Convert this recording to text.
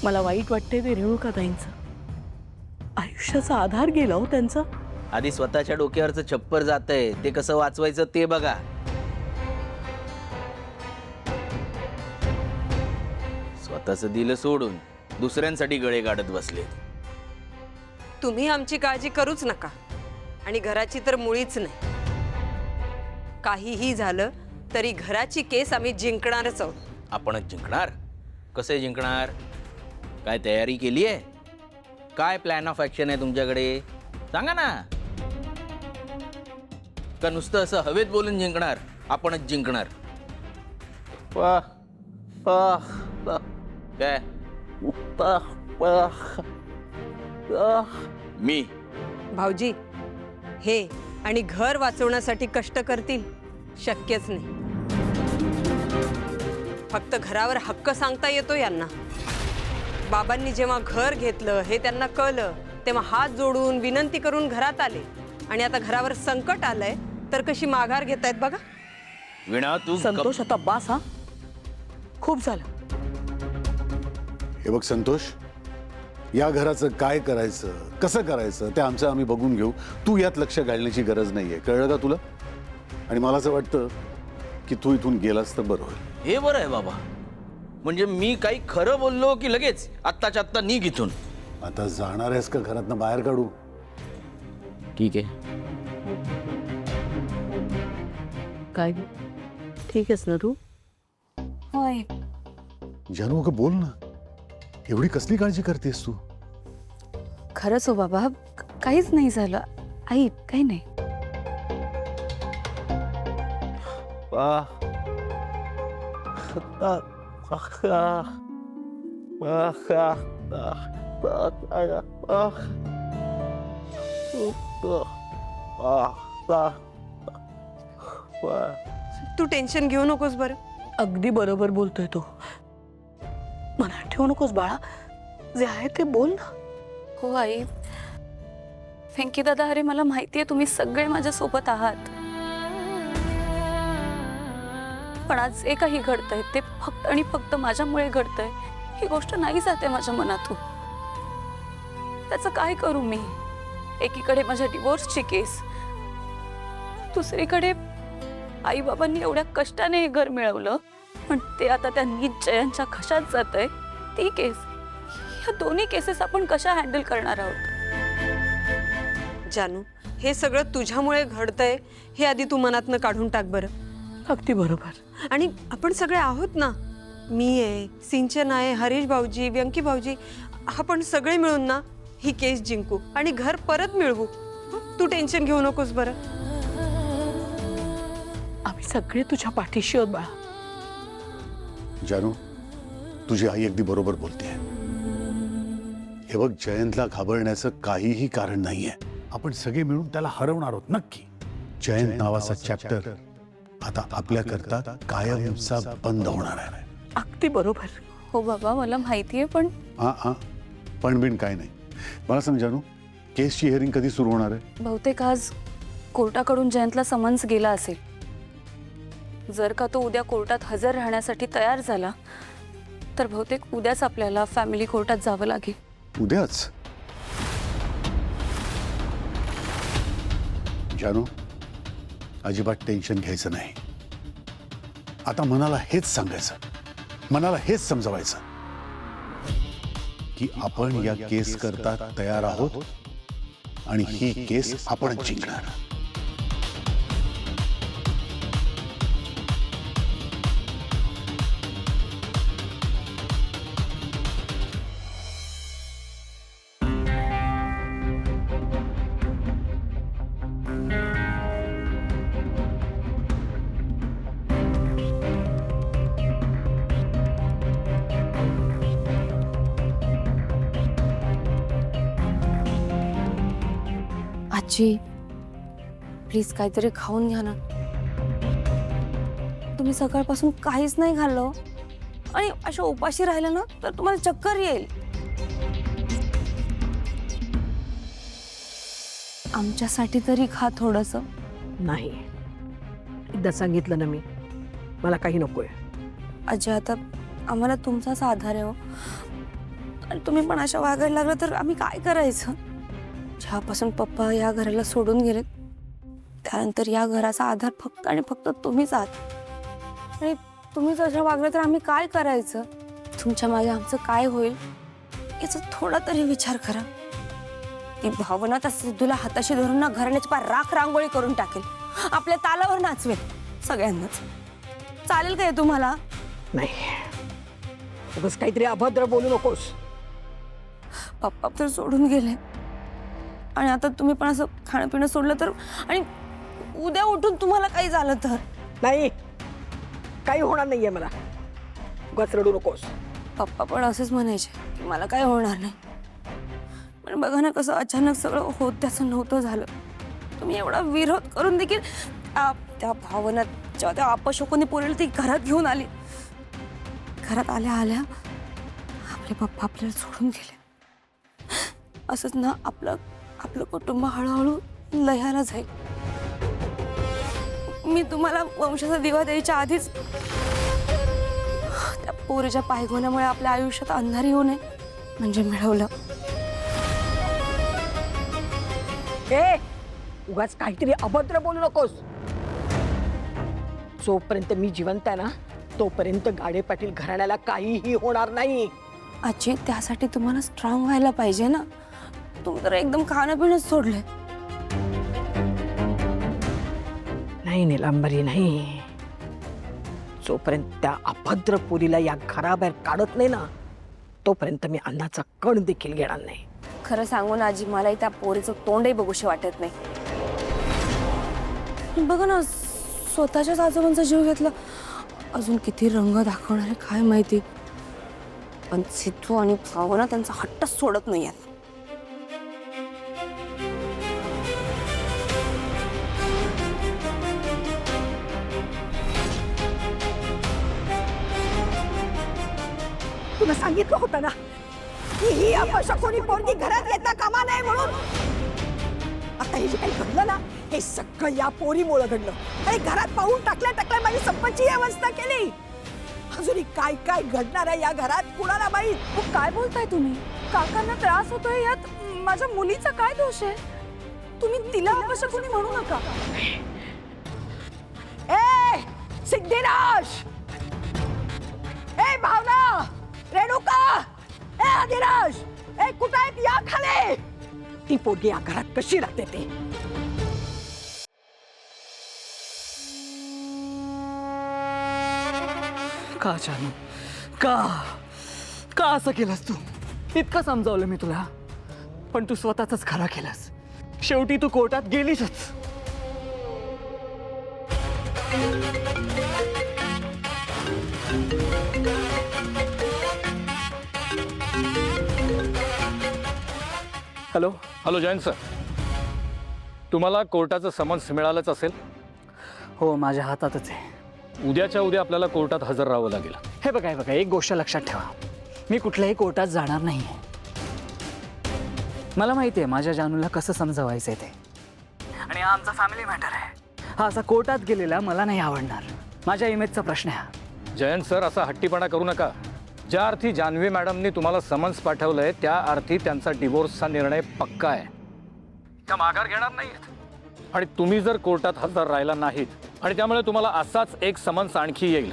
मला वाईट वाटते ते रेणुकाताईंचं. आयुष्याचा आधार गेला हो त्यांचा. आधी स्वतःच्या डोक्यावरचं छप्पर जातंय, ते कसं वाचवायचं ते बघा. स्वतःचं दिलं सोडून दुसऱ्यांसाठी गळे काढत बसले. तुम्ही आमची काळजी करूच नका आणि घराची तर मुळीच नाही. काहीही झालं तरी घराची केस आम्ही जिंकणारच आहोत. आपणच जिंकणार? कसे जिंकणार? काय तयारी केली आहे? काय प्लॅन ऑफ ऍक्शन आहे तुमच्याकडे? सांगा ना. का नुसतं असं हवेत बोलून जिंकणार? आपणच जिंकणार. वाह वाह वाह. काय मी भाऊजी हे आणि घर वाचवण्यासाठी कष्ट करतील शक्यच नाही. फक्त घरावर हक्क सांगता येतो यांना. बाबांनी जेव्हा घर घेतलं हे त्यांना कळलं तेव्हा हात जोडून विनंती करून घरात आले आणि आता घरावर संकट आलंय तर कशी माघार घेतायत बघा. वीणा तू संतोष आता बास. हा खूप झालं. हे बघ संतोष, या घराचं काय करायचं कसं करायचं ते आमचं आम्ही बघून घेऊ. तू यात लक्ष घालण्याची गरज नाहीये, कळलं का तुला? आणि मला असं वाटतं की तू इथून गेलास तर बरं होईल. हे बरं आहे बाबा. म्हणजे मी काही खरं बोललो की लगेच आत्ताच्या आत्ता निघ इथून? आता जाणार आहेस का घरातनं बाहेर काढू? ठीक आहे. काय ठीक आहेस ना तू? होय. जानू का बोल ना, एवढी कसली काळजी करतेस तू? खरंच हो बाबा, काहीच नाही झालं. आई काही नाही. तू टेन्शन घेऊ नकोस बरं. अगदी बरोबर बोलतोय तो. मनात ठेवू नकोस बाळा, जे आहे ते बोल ना. हो आई. वेंकी दादा, अरे मला माहितीये तुम्ही सगळे माझ्या सोबत आहात, पण आज जे काही घडतंय ते फक्त आणि फक्त माझ्यामुळे घडतंय. ही गोष्ट नाही जाते माझ्या मनातून. त्याचं काय करू मी? एकीकडे माझ्या डिवोर्सची केस, दुसरीकडे आई बाबांनी एवढ्या कष्टाने हे घर मिळवलं, पण ते आता त्या नीच जयांच्या खशात जातंय. ती केस, ह्या दोन्ही केसेस आपण कशा हँडल करणार आहोत? जानू, हे सगळं तुझ्यामुळे घडतंय हे आधी तू मनातनं काढून टाक बरं. अगदी बरोबर. आणि आपण सगळे आहोत ना. मी आहे, सिंचन आहे, हरीश भाऊजी, व्यंकी भाऊजी, आपण सगळे मिळून ना ही केस जिंकू आणि घर परत मिळवू. तू टेन्शन घेऊ नकोस बरं. आम्ही सगळे तुझ्या पाठीशी आहोत बाळा. जानू, तुझी आई अगदी बरोबर बोलते. हे बघ, जयंतला घाबरण्याचं काहीही कारण नाहीये. आपण सगळे मिळून त्याला हरवणार आहोत नक्की. जयंत नावाचा चॅप्टर आता आपल्या करता कायमचा बंद होणार आहे. अगदी बरोबर. हो बाबा, मला माहितीये, पण पण बिन काय नाही. मला सांग जानू, केसची हिअरिंग कधी सुरू होणार आहे? बहुतेक आज कोर्टाकडून जयंतला समन्स गेला असेल. जर का तो उद्या कोर्टात हजर राहण्यासाठी तयार झाला तर बहुतेक उद्याच आपल्याला फॅमिली कोर्टात जावं लागेल. उद्याच? जानू, अजिबात टेन्शन घ्यायचं नाही. आता मनाला हेच सांगायचं, मनाला हेच समजवायचं की आपण या केस करता तयार आहोत आणि ही केस आपण जिंकणार. आजी, प्लीज काहीतरी खाऊन घ्या ना. तुम्ही सकाळपासून काहीच नाही खाल्लं आणि अशा उपाशी राहिलं ना तर तुम्हाला चक्कर येईल. आमच्यासाठी तरी खा थोडंसं. नाही, एकदा सांगितलं ना मी, मला काही नकोय. आजी, आता आम्हाला तुमचाच आधार आहे हो. आणि तुम्ही पण अशा वागायला लागलं तर आम्ही काय करायचं? जेव्हापासून पप्पा या घराला सोडून गेले त्यानंतर या घराचा आधार फक्त आणि फक्त तुम्हीच आहात आणि तुम्हीच अशा वागलं तर आम्ही काय करायचं? तुमच्या मागे आमचं काय होईल याचा थोडा तरी विचार करा. ती भावना त्या सिद्धूला हाताशी धरून ना घराण्याची पार राख रांगोळी करून टाकेल, आपल्या तालावर नाचवेल सगळ्यांनाच. चालेल काय तुम्हाला? नाही, उगाच काहीतरी अभद्र बोलू नकोस. पप्पा तर सोडून गेले आणि आता तुम्ही पण असं खाणं पिणं सोडलं तर, आणि उद्या उठून तुम्हाला काही झालं तर? नाही, काही होणार नाहीये मला. उगाच रडू नकोस. पप्पा पण असंच म्हणायचे की मला काय होणार नाही. पण बघा ना कसं अचानक सगळं होत त्याचं नव्हतं झालं. तुम्ही एवढा विरोध करून देखील त्या भावना जेव्हा त्या अपशकुनी पोरीला ती घरात घेऊन आली, घरात आल्या आल्या आपले पप्पा आपल्याला सोडून गेले. असंच ना आपलं कुटुंब हळूहळू लयाला जाईल. मी तुम्हाला वंशाचा दिवा द्यायच्या आधीच त्या पोरीच्या पायगुण्यामुळे आपल्या आयुष्यात अंधारी येऊ नये म्हणजे मिळवलं. ए, उगाच काहीतरी अभद्र बोलू नकोस. जोपर्यंत मी जिवंत आहे ना तोपर्यंत गाडे पाटील घराण्याला काहीही होणार नाही. आजी, त्यासाठी तुम्हाला स्ट्रॉंग व्हायला पाहिजे ना. तुम्ही तर एकदम खाणं पिणंच सोडलंय. नाही निलांबरी, नाही. जोपर्यंत त्या अभद्र पुरीला या घराबाहेर काढत नाही ना तोपर्यंत मी अन्नाचा कण देखील घेणार नाही. खरं सांगू ना आजी, मलाही त्या पोरीचं तोंडही बघूशी वाटत नाही. बघा ना, स्वतःच्याच आजोबांचा जीव घेतला. अजून किती रंग दाखवणार आहे काय माहिती. पण सिद्धू आणि भावना त्यांचा हट्टच सोडत नाही आहेत. तुला सांगितलं होतं ना की ही अपशकुनी पोरगी घरात येता कामा नाही म्हणून. आता हे जे काही घडलं ना हे सगळं या पोरीमुळे घडलं. आणि घरात पाहून टाकल्या माझी संपत्तीची अवस्था केली. अजूनही काय काय घडणार आहे या घरात कुणाला माहित. काय बोलताय तुम्ही? काकांना त्रास होतोय यात माझ्या मुलीचा काय दोष आहे? तुम्ही तिला अपशकुनी म्हणू नका. ए सिद्धिराज, ए भावना, रेणुका, ए अधिराज, ए कुठं आहेत या खाली. ती पोरगी या घरात कशी राहते ते. का जानू, का असं केलंस तू? इतकं समजावलं मी तुला, पण तू स्वतःच खरा केलास. शेवटी तू कोर्टात गेलीसच. हॅलो जयंत सर, तुम्हाला कोर्टाचं समन्स मिळालंच असेल. हो, माझ्या हातातच आहे. उद्याच्या उद्या आपल्याला कोर्टात हजर राहावं लागेल. हे बघा एक गोष्ट लक्षात ठेवा, मी कुठल्याही कोर्टात जाणार नाही. मला माहिती आहे माझ्या जानूला कसं समजवायचंय ते, आणि हा आमचा फॅमिली मॅटर आहे. हा असा कोर्टात गेलेला मला नाही आवडणार. माझ्या इमेजचा प्रश्न आहे हा. जयंत सर, असा हट्टीपणा करू नका. ज्या अर्थी जान्हवी मॅडमनी तुम्हाला समन्स पाठवलंय त्या अर्थी त्यांचा डिवोर्सचा निर्णय पक्का आहे. त्या माघार घेणार नाहीत. आणि तुम्ही जर कोर्टात हजर राहिला नाहीत आणि त्यामुळे तुम्हाला असाच एक समन्स आणखी येईल